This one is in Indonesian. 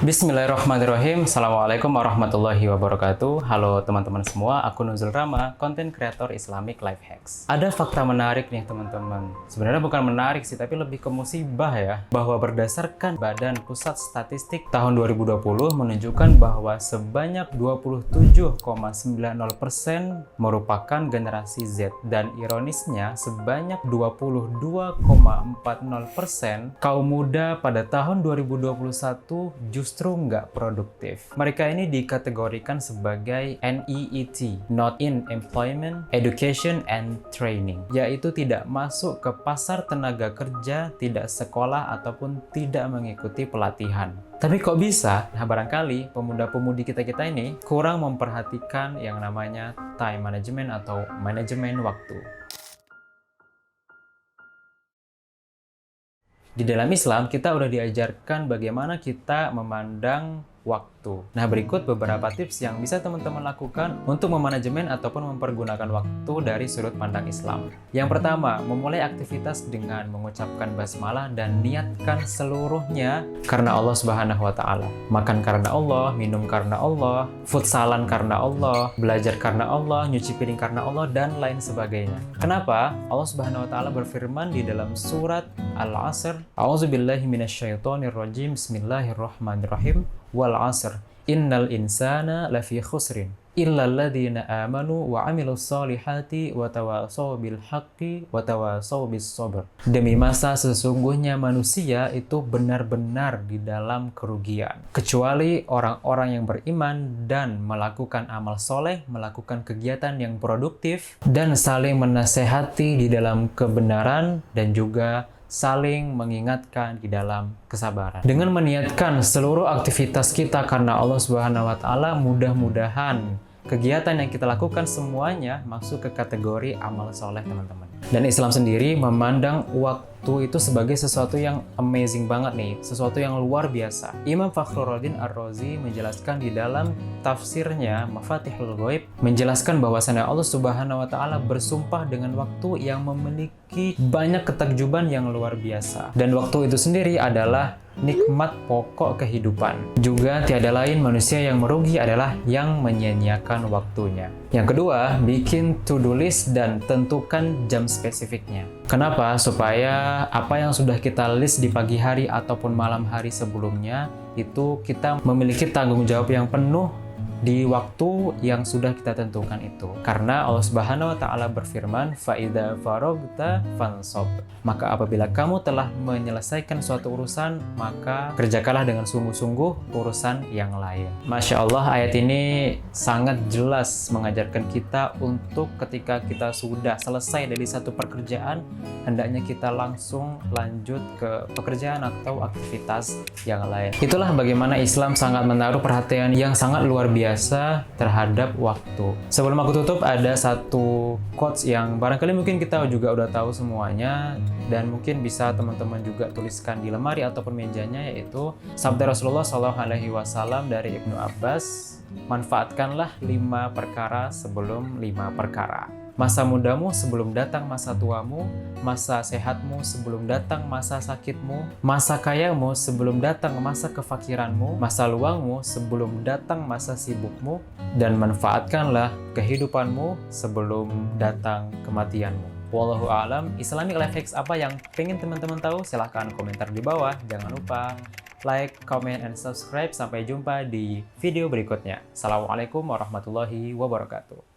Bismillahirrahmanirrahim. Assalamualaikum warahmatullahi wabarakatuh. Halo teman-teman semua, aku Nuzul Rama, konten kreator Islamic Life Hacks. Ada fakta menarik nih teman-teman. Sebenarnya bukan menarik sih, tapi lebih ke musibah ya. Bahwa berdasarkan Badan Pusat Statistik tahun 2020 menunjukkan bahwa sebanyak 27,90% merupakan generasi Z. Dan ironisnya sebanyak 22,40% kaum muda pada tahun 2021 justru nggak produktif. Mereka ini dikategorikan sebagai NEET, Not in Employment, Education, and Training, yaitu tidak masuk ke pasar tenaga kerja, tidak sekolah, ataupun tidak mengikuti pelatihan. Tapi kok bisa? Nah, barangkali pemuda-pemudi kita-kita ini kurang memperhatikan yang namanya time management atau manajemen waktu. Di dalam Islam, kita udah diajarkan bagaimana kita memandang waktu. Nah, berikut beberapa tips yang bisa teman-teman lakukan untuk memanajemen ataupun mempergunakan waktu dari sudut pandang Islam. Yang pertama, memulai aktivitas dengan mengucapkan basmalah dan niatkan seluruhnya karena Allah Subhanahu wa Ta'ala. Makan karena Allah, minum karena Allah, futsalan karena Allah, belajar karena Allah, nyuci piring karena Allah, dan lain sebagainya. Kenapa? Allah Subhanahu wa Ta'ala berfirman di dalam surat Al-Asr, A'udzubillahi minasyaitonirrajim, Bismillahirrahmanirrahim. Wal asr innal insana lafi khusrin illa alladhina amanu wa amilus solihati wa tawasaw bil haqqi wa tawasaw bis sabr. Demi masa sesungguhnya manusia itu benar-benar di dalam kerugian, kecuali orang-orang yang beriman dan melakukan amal soleh, melakukan kegiatan yang produktif, dan saling menasehati di dalam kebenaran, dan juga saling mengingatkan di dalam kesabaran. Dengan meniatkan seluruh aktivitas kita karena Allah Subhanahu wa Ta'ala, mudah-mudahan kegiatan yang kita lakukan semuanya masuk ke kategori amal soleh, teman-teman. Dan Islam sendiri memandang waktu itu sebagai sesuatu yang amazing banget nih, sesuatu yang luar biasa. Imam Fakhruddin Ar-Razi menjelaskan di dalam tafsirnya Mafatihul Ghaib, menjelaskan bahwasannya Allah Subhanahu wa Ta'ala bersumpah dengan waktu yang memiliki banyak ketakjuban yang luar biasa. Dan waktu itu sendiri adalah nikmat pokok kehidupan. Juga tiada lain manusia yang merugi adalah yang menyia-nyiakan waktunya. Yang kedua, bikin to-do list dan tentukan jam spesifiknya. Kenapa? Supaya apa yang sudah kita list di pagi hari ataupun malam hari sebelumnya, itu kita memiliki tanggung jawab yang penuh di waktu yang sudah kita tentukan itu. Karena Allah Subhanahu wa Ta'ala berfirman, "Fa'idza faragta fansob." Maka apabila kamu telah menyelesaikan suatu urusan, maka kerjakanlah dengan sungguh-sungguh urusan yang lain. Masya Allah, ayat ini sangat jelas mengajarkan kita untuk ketika kita sudah selesai dari satu pekerjaan, hendaknya kita langsung lanjut ke pekerjaan atau aktivitas yang lain. Itulah bagaimana Islam sangat menaruh perhatian yang sangat luar biasa terhadap waktu. Sebelum aku tutup, ada satu quotes yang barangkali mungkin kita juga udah tahu semuanya, dan mungkin bisa teman-teman juga tuliskan di lemari ataupun mejanya, yaitu sabda Rasulullah SAW dari Ibnu Abbas, manfaatkanlah 5 perkara sebelum 5 perkara. Masa mudamu sebelum datang masa tuamu, masa sehatmu sebelum datang masa sakitmu, masa kayamu sebelum datang masa kefakiranmu, masa luangmu sebelum datang masa sibukmu, dan manfaatkanlah kehidupanmu sebelum datang kematianmu. Wallahu a'lam. Islamic Life Hacks apa yang pengen teman-teman tahu? Silahkan komentar di bawah. Jangan lupa like, comment, and subscribe. Sampai jumpa di video berikutnya. Assalamualaikum warahmatullahi wabarakatuh.